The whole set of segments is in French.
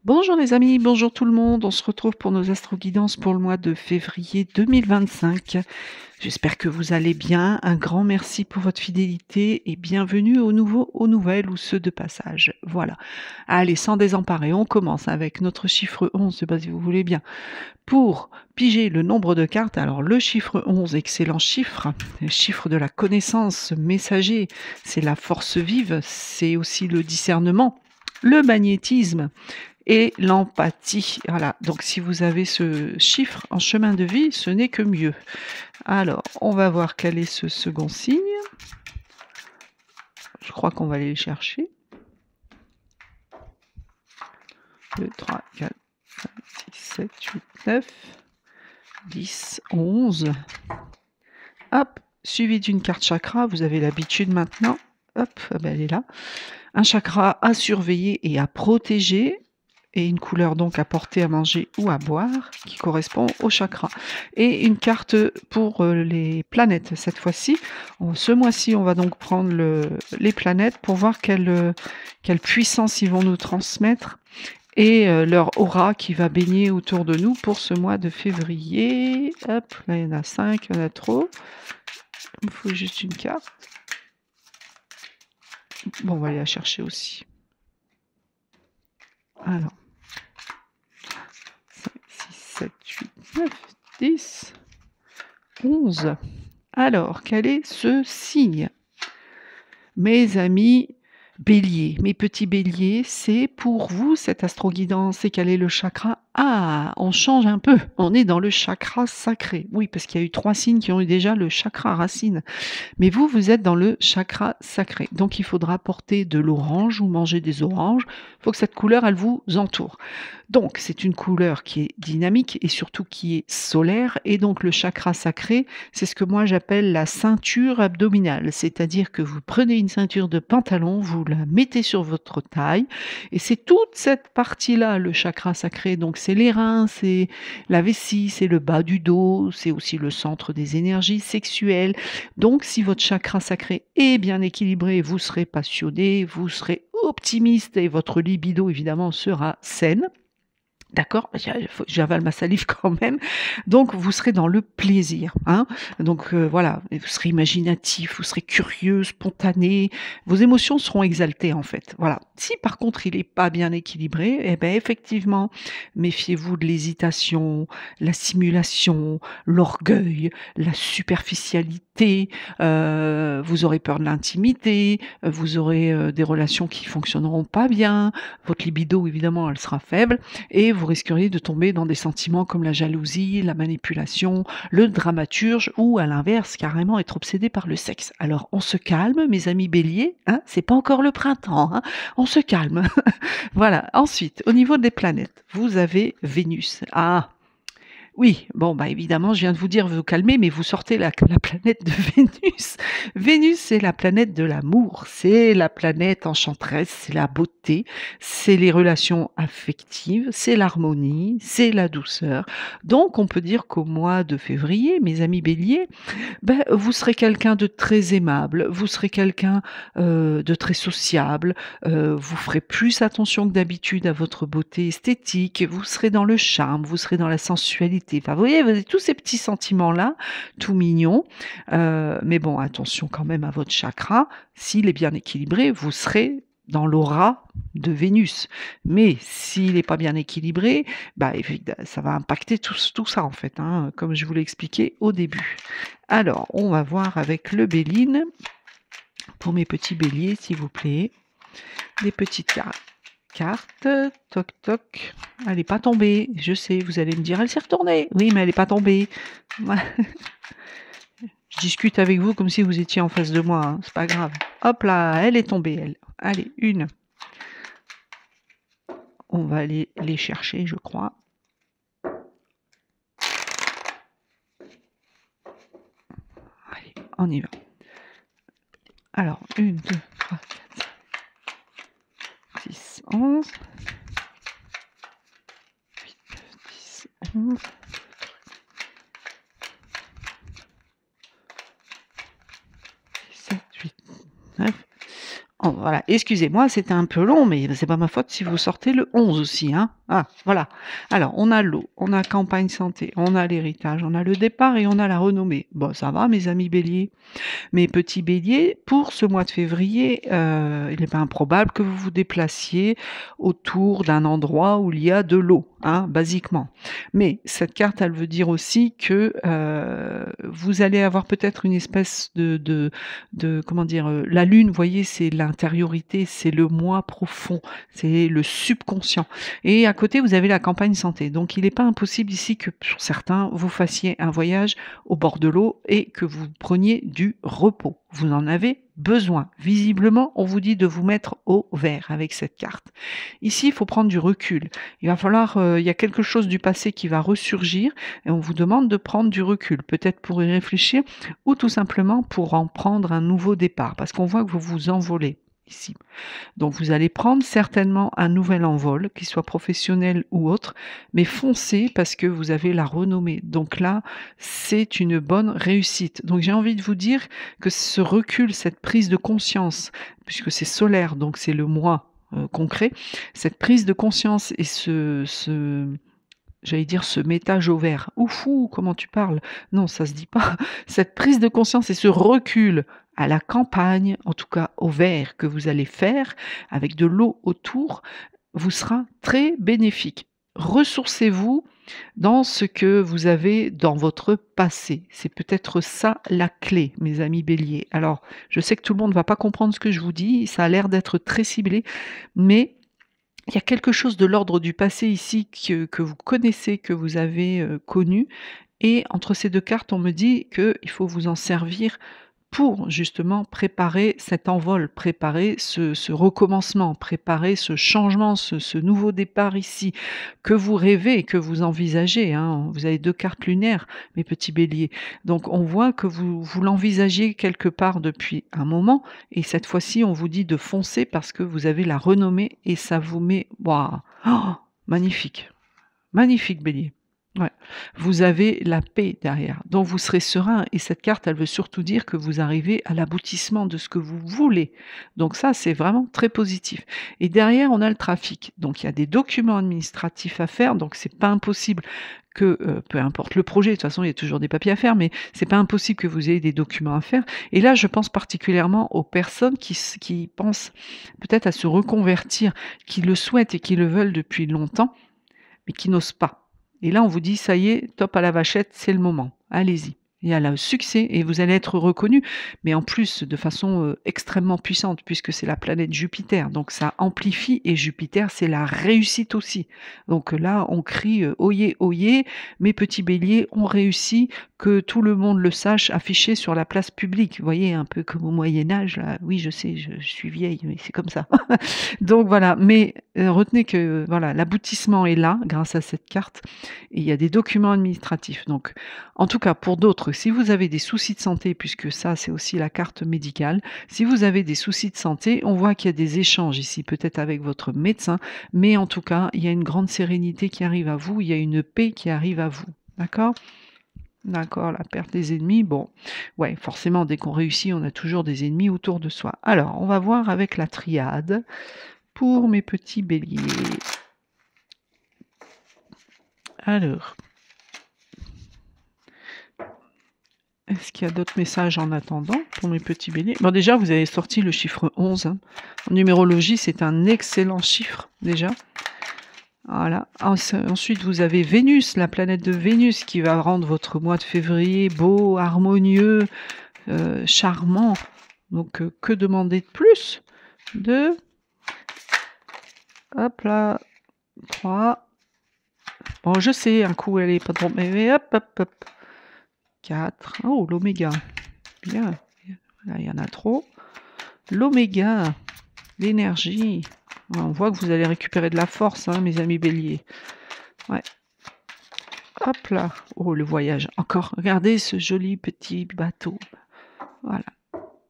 Bonjour les amis, bonjour tout le monde. On se retrouve pour nos astroguidances pour le mois de février 2025. J'espère que vous allez bien. Un grand merci pour votre fidélité et bienvenue aux nouvelles ou ceux de passage. Voilà. Allez, sans désemparer, on commence avec notre chiffre 11, je sais pas si vous voulez bien. Pour piger le nombre de cartes, alors le chiffre 11, excellent chiffre, le chiffre de la connaissance messager, c'est la force vive, c'est aussi le discernement, le magnétisme et l'empathie. Voilà, donc si vous avez ce chiffre en chemin de vie, ce n'est que mieux. Alors, on va voir quel est ce second signe. Je crois qu'on va aller le chercher. 2, 3, 4, 5, 6, 7, 8, 9, 10, 11. Hop, suivi d'une carte chakra, vous avez l'habitude maintenant. Hop, ben elle est là. Un chakra à surveiller et à protéger, et une couleur donc à porter, à manger ou à boire, qui correspond au chakra. Et une carte pour les planètes cette fois-ci. Ce mois-ci, on va donc prendre les planètes pour voir quelle puissance ils vont nous transmettre et leur aura qui va baigner autour de nous pour ce mois de février. Hop, là il y en a 5, il y en a trop. Il me faut juste une carte. Bon, on va aller la chercher aussi. Alors. 5, 6, 7, 8, 9, 10, 11. Alors, quel est ce signe? Mes amis béliers, mes petits béliers, c'est pour vous cette astroguidance. Et quel est le chakra? Ah, on change un peu, on est dans le chakra sacré. Oui, parce qu'il y a eu 3 signes qui ont eu déjà le chakra racine. Mais vous, vous êtes dans le chakra sacré. Donc il faudra porter de l'orange ou manger des oranges. Il faut que cette couleur, elle vous entoure. Donc c'est une couleur qui est dynamique et surtout qui est solaire. Et donc le chakra sacré, c'est ce que moi j'appelle la ceinture abdominale. C'est-à-dire que vous prenez une ceinture de pantalon, vous la mettez sur votre taille. Et c'est toute cette partie-là, le chakra sacré. Donc c'est les reins, c'est la vessie, c'est le bas du dos, c'est aussi le centre des énergies sexuelles. Donc si votre chakra sacré est bien équilibré, vous serez passionné, vous serez optimiste et votre libido évidemment sera saine. D'accord, j'avale ma salive quand même. Donc vous serez dans le plaisir, hein. Donc voilà, vous serez imaginatif, vous serez curieux, spontané, vos émotions seront exaltées en fait. Voilà. Si par contre il n'est pas bien équilibré, eh ben effectivement, méfiez-vous de l'hésitation, la simulation, l'orgueil, la superficialité, vous aurez peur de l'intimité, vous aurez des relations qui fonctionneront pas bien, votre libido évidemment elle sera faible et vous risqueriez de tomber dans des sentiments comme la jalousie, la manipulation, le dramaturge ou à l'inverse, carrément être obsédé par le sexe. Alors on se calme, mes amis béliers, hein, c'est pas encore le printemps, hein, on se calme. Voilà. Ensuite, au niveau des planètes, vous avez Vénus. Ah, oui, bon, bah, évidemment, je viens de vous dire, vous calmer, mais vous sortez la planète de Vénus. Vénus, c'est la planète de l'amour, c'est la planète enchanteresse, c'est la beauté, c'est les relations affectives, c'est l'harmonie, c'est la douceur. Donc, on peut dire qu'au mois de février, mes amis béliers, ben, vous serez quelqu'un de très aimable, vous serez quelqu'un de très sociable, vous ferez plus attention que d'habitude à votre beauté esthétique, vous serez dans le charme, vous serez dans la sensualité. Enfin, vous voyez, vous avez tous ces petits sentiments-là, tout mignons. Mais bon, attention quand même à votre chakra. S'il est bien équilibré, vous serez dans l'aura de Vénus. Mais s'il n'est pas bien équilibré, bah, ça va impacter tout ça en fait, hein, comme je vous l'ai expliqué au début. Alors, on va voir avec le Béline, pour mes petits béliers, s'il vous plaît. Des petites cartes, toc toc. Elle n'est pas tombée, je sais, vous allez me dire, elle s'est retournée. Oui, mais elle n'est pas tombée. Je discute avec vous comme si vous étiez en face de moi, hein, c'est pas grave. Hop là, elle est tombée, elle. Allez, une. On va aller les chercher, je crois. Allez, on y va. Alors, 1, 2, 3, 4, 5, 6, 11. 8, 9, 10, 11. 7, 8, 9. Oh, voilà, excusez-moi, c'était un peu long, mais c'est pas ma faute si vous sortez le 11 aussi, hein. Ah, voilà. Alors, on a l'eau, on a campagne santé, on a l'héritage, on a le départ et on a la renommée. Bon, ça va, mes amis béliers? Mes petits béliers, pour ce mois de février, il n'est pas improbable que vous vous déplaciez autour d'un endroit où il y a de l'eau, hein, basiquement. Mais cette carte, elle veut dire aussi que vous allez avoir peut-être une espèce de comment dire, la lune, vous voyez, c'est l'intériorité, c'est le moi profond, c'est le subconscient. Et à côté, vous avez la campagne santé. Donc, il n'est pas impossible ici que pour certains, vous fassiez un voyage au bord de l'eau et que vous preniez du repos. Vous en avez besoin. Visiblement, on vous dit de vous mettre au vert avec cette carte. Ici, il faut prendre du recul. Il va falloir, il y a quelque chose du passé qui va ressurgir et on vous demande de prendre du recul, peut-être pour y réfléchir ou tout simplement pour en prendre un nouveau départ, parce qu'on voit que vous vous envolez ici. Donc vous allez prendre certainement un nouvel envol, qu'il soit professionnel ou autre, mais foncez parce que vous avez la renommée. Donc là, c'est une bonne réussite. Donc j'ai envie de vous dire que ce recul, cette prise de conscience, puisque c'est solaire, donc c'est le moi concret, cette prise de conscience et j'allais dire ce métage au vert. Oufou, comment tu parles? Non, ça se dit pas. Cette prise de conscience et ce recul à la campagne, en tout cas au vert que vous allez faire, avec de l'eau autour, vous sera très bénéfique. Ressourcez-vous dans ce que vous avez dans votre passé. C'est peut-être ça la clé, mes amis béliers. Alors, je sais que tout le monde ne va pas comprendre ce que je vous dis, ça a l'air d'être très ciblé, mais il y a quelque chose de l'ordre du passé ici que vous connaissez, que vous avez, connu et entre ces 2 cartes, on me dit qu'il faut vous en servir pour justement préparer cet envol, préparer ce recommencement, préparer ce changement, ce nouveau départ ici, que vous rêvez, que vous envisagez, hein. Vous avez 2 cartes lunaires, mes petits béliers. Donc on voit que vous l'envisagez quelque part depuis un moment et cette fois-ci, on vous dit de foncer parce que vous avez la renommée et ça vous met waouh! Oh, magnifique, magnifique bélier. Ouais. Vous avez la paix derrière, donc vous serez serein et cette carte, elle veut surtout dire que vous arrivez à l'aboutissement de ce que vous voulez. Donc ça, c'est vraiment très positif et derrière, on a le trafic. Donc il y a des documents administratifs à faire, donc c'est pas impossible que, peu importe le projet, de toute façon, il y a toujours des papiers à faire, mais c'est pas impossible que vous ayez des documents à faire et là, je pense particulièrement aux personnes qui pensent peut-être à se reconvertir, qui le souhaitent et qui le veulent depuis longtemps, mais qui n'osent pas. Et là, on vous dit: «Ça y est, top à la vachette, c'est le moment, allez-y». Il y a le succès et vous allez être reconnu, mais en plus de façon, extrêmement puissante puisque c'est la planète Jupiter, donc ça amplifie et Jupiter, c'est la réussite aussi. Donc là, on crie, «Oyez, oyez, mes petits béliers ont réussi, que tout le monde le sache», affiché sur la place publique. Vous voyez, un peu comme au Moyen Âge là. Oui, je sais, je suis vieille, mais c'est comme ça. Donc voilà, mais retenez que voilà, l'aboutissement est là grâce à cette carte et il y a des documents administratifs. Donc en tout cas pour d'autres, si vous avez des soucis de santé, puisque ça c'est aussi la carte médicale, si vous avez des soucis de santé, on voit qu'il y a des échanges ici, peut-être avec votre médecin, mais en tout cas, il y a une grande sérénité qui arrive à vous, il y a une paix qui arrive à vous. D'accord? D'accord, la perte des ennemis, bon, ouais, forcément, dès qu'on réussit, on a toujours des ennemis autour de soi. Alors, on va voir avec la triade pour mes petits béliers. Alors, est-ce qu'il y a d'autres messages en attendant pour mes petits béliers? Bon, déjà, vous avez sorti le chiffre 11. Hein. En numérologie, c'est un excellent chiffre, déjà. Voilà. Ensuite, vous avez Vénus, la planète de Vénus, qui va rendre votre mois de février beau, harmonieux, charmant. Donc, que demander de plus? 2. Hop là. 3. Bon, je sais, un coup, elle est pas trop... Mais hop, hop, hop. 4. Oh, l'oméga. Bien. Là, il y en a trop. L'oméga. L'énergie. On voit que vous allez récupérer de la force, hein, mes amis béliers. Ouais. Hop là. Oh, le voyage. Encore. Regardez ce joli petit bateau. Voilà.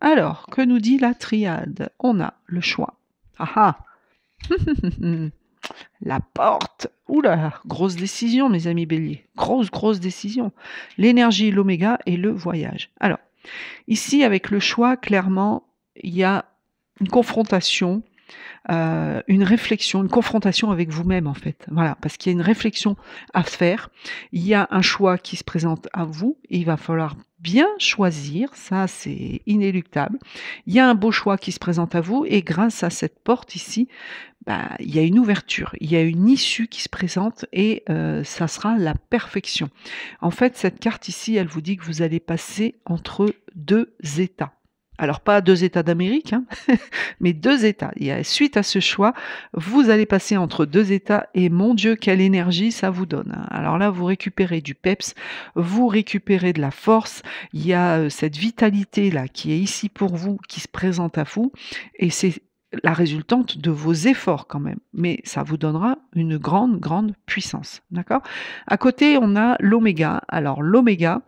Alors, que nous dit la triade? On a le choix. Ah ah. La porte. Oula, grosse décision, mes amis béliers. Grosse décision. L'énergie, l'oméga et le voyage. Alors, ici, avec le choix, clairement, il y a une confrontation, une réflexion, une confrontation avec vous-même en fait. Voilà, parce qu'il y a une réflexion à faire, il y a un choix qui se présente à vous, et il va falloir bien choisir, ça c'est inéluctable. Il y a un beau choix qui se présente à vous et grâce à cette porte ici, bah, il y a une ouverture, il y a une issue qui se présente et ça sera la perfection. En fait, cette carte ici, elle vous dit que vous allez passer entre 2 états. Alors pas 2 États d'Amérique, hein, mais 2 États. Il y a suite à ce choix, vous allez passer entre 2 États et mon Dieu, quelle énergie ça vous donne, hein. Alors là, vous récupérez du peps, vous récupérez de la force, il y a, cette vitalité-là qui est ici pour vous, qui se présente à vous et c'est la résultante de vos efforts quand même, mais ça vous donnera une grande, grande puissance, d'accord? À côté, on a l'oméga. Alors l'oméga,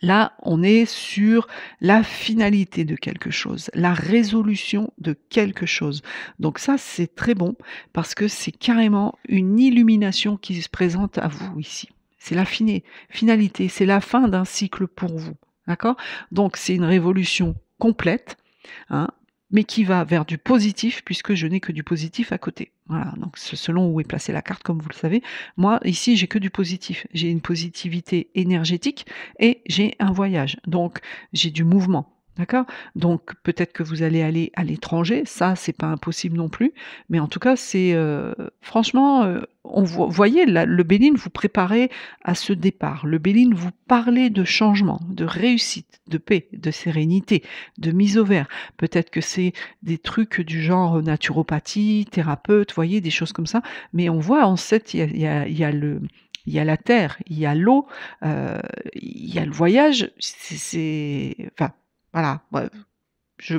là, on est sur la finalité de quelque chose, la résolution de quelque chose. Donc ça, c'est très bon parce que c'est carrément une illumination qui se présente à vous ici. C'est la finalité, c'est la fin d'un cycle pour vous, d'accord? Donc c'est une révolution complète, hein, mais qui va vers du positif puisque je n'ai que du positif à côté. Voilà, donc selon où est placée la carte, comme vous le savez. Moi, ici, j'ai que du positif. J'ai une positivité énergétique et j'ai un voyage. Donc, j'ai du mouvement. D'accord? Donc, peut-être que vous allez aller à l'étranger. Ça, c'est pas impossible non plus. Mais en tout cas, c'est franchement, voyez, le Béline vous préparez à ce départ. Le Béline vous parlait de changement, de réussite, de paix, de sérénité, de mise au vert. Peut-être que c'est des trucs du genre naturopathie, thérapeute, vous voyez, des choses comme ça. Mais on voit en fait, il y a la terre, il y a l'eau, il y a le voyage. Enfin, voilà. Bref.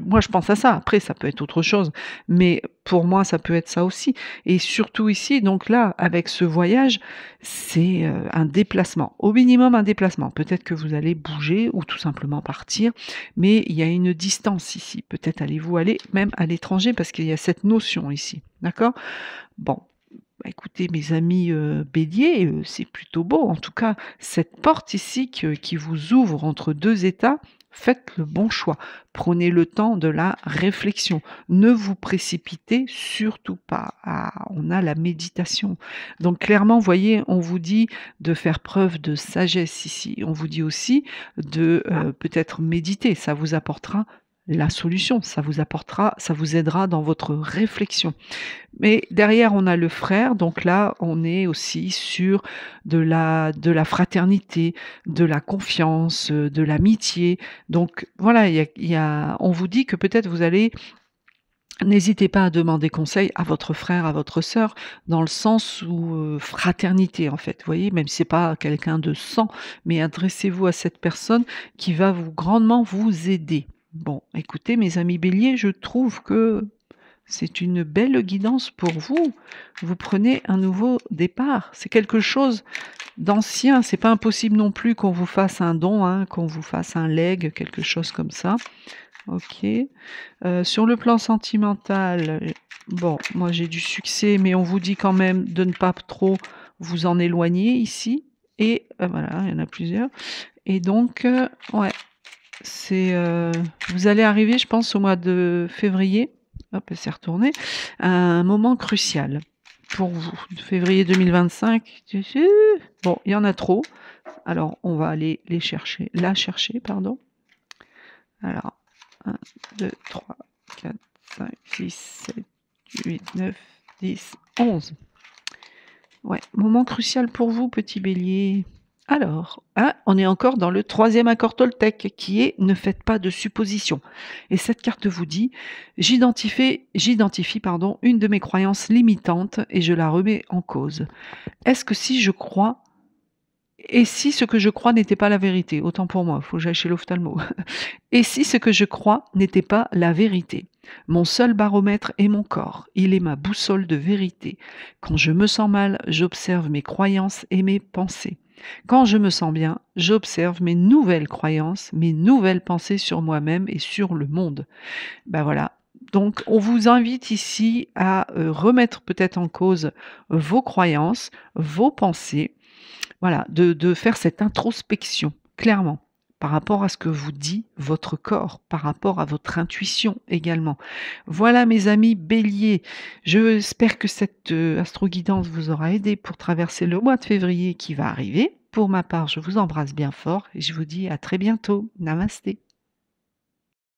Moi, je pense à ça. Après, ça peut être autre chose. Mais pour moi, ça peut être ça aussi. Et surtout ici, donc là, avec ce voyage, c'est un déplacement. Au minimum, un déplacement. Peut-être que vous allez bouger ou tout simplement partir. Mais il y a une distance ici. Peut-être allez-vous aller même à l'étranger parce qu'il y a cette notion ici. D'accord? Bon. Bah, écoutez, mes amis béliers, c'est plutôt beau. En tout cas, cette porte ici qui vous ouvre entre 2 états, faites le bon choix. Prenez le temps de la réflexion. Ne vous précipitez surtout pas. Ah, on a la méditation. Donc clairement, vous voyez, on vous dit de faire preuve de sagesse ici. On vous dit aussi de peut-être méditer. Ça vous apportera la solution. Ça vous aidera dans votre réflexion. Mais derrière, on a le frère, donc là, on est aussi sur de la fraternité, de la confiance, de l'amitié. Donc voilà, on vous dit que peut-être vous allez n'hésitez pas à demander conseil à votre frère, à votre sœur, dans le sens où, fraternité en fait, vous voyez? Même si c'est pas quelqu'un de sang, mais adressez-vous à cette personne qui va grandement vous aider. Bon, écoutez mes amis béliers, je trouve que c'est une belle guidance pour vous. Vous prenez un nouveau départ. C'est quelque chose d'ancien. C'est pas impossible non plus qu'on vous fasse un don, hein, qu'on vous fasse un legs, quelque chose comme ça. OK. Sur le plan sentimental, bon, moi j'ai du succès, mais on vous dit quand même de ne pas trop vous en éloigner ici. Et voilà, il y en a plusieurs. Et donc, ouais, vous allez arriver, je pense, au mois de février. Hop, elle s'est retournée. Un moment crucial pour vous. Février 2025. Bon, il y en a trop. Alors, on va aller la chercher, pardon. Alors, 1, 2, 3, 4, 5, 6, 7, 8, 9, 10, 11. Ouais, moment crucial pour vous, petit bélier. Alors, on est encore dans le 3e accord Toltec qui est « Ne faites pas de suppositions ». Et cette carte vous dit « J'identifie une de mes croyances limitantes et je la remets en cause. Est-ce que si je crois et si ce que je crois n'était pas la vérité ?» Autant pour moi, il faut que j'aille chez l'ophtalmo. « Et si ce que je crois n'était pas la vérité ? Mon seul baromètre est mon corps, il est ma boussole de vérité. Quand je me sens mal, j'observe mes croyances et mes pensées. Quand je me sens bien, j'observe mes nouvelles croyances, mes nouvelles pensées sur moi-même et sur le monde. » Ben voilà. Donc, on vous invite ici à remettre peut-être en cause vos croyances, vos pensées. Voilà, de faire cette introspection, clairement. par rapport à ce que vous dit votre corps, par rapport à votre intuition également. Voilà mes amis béliers, j'espère que cette, astro-guidance vous aura aidé pour traverser le mois de février qui va arriver. Pour ma part, je vous embrasse bien fort et je vous dis à très bientôt. Namasté.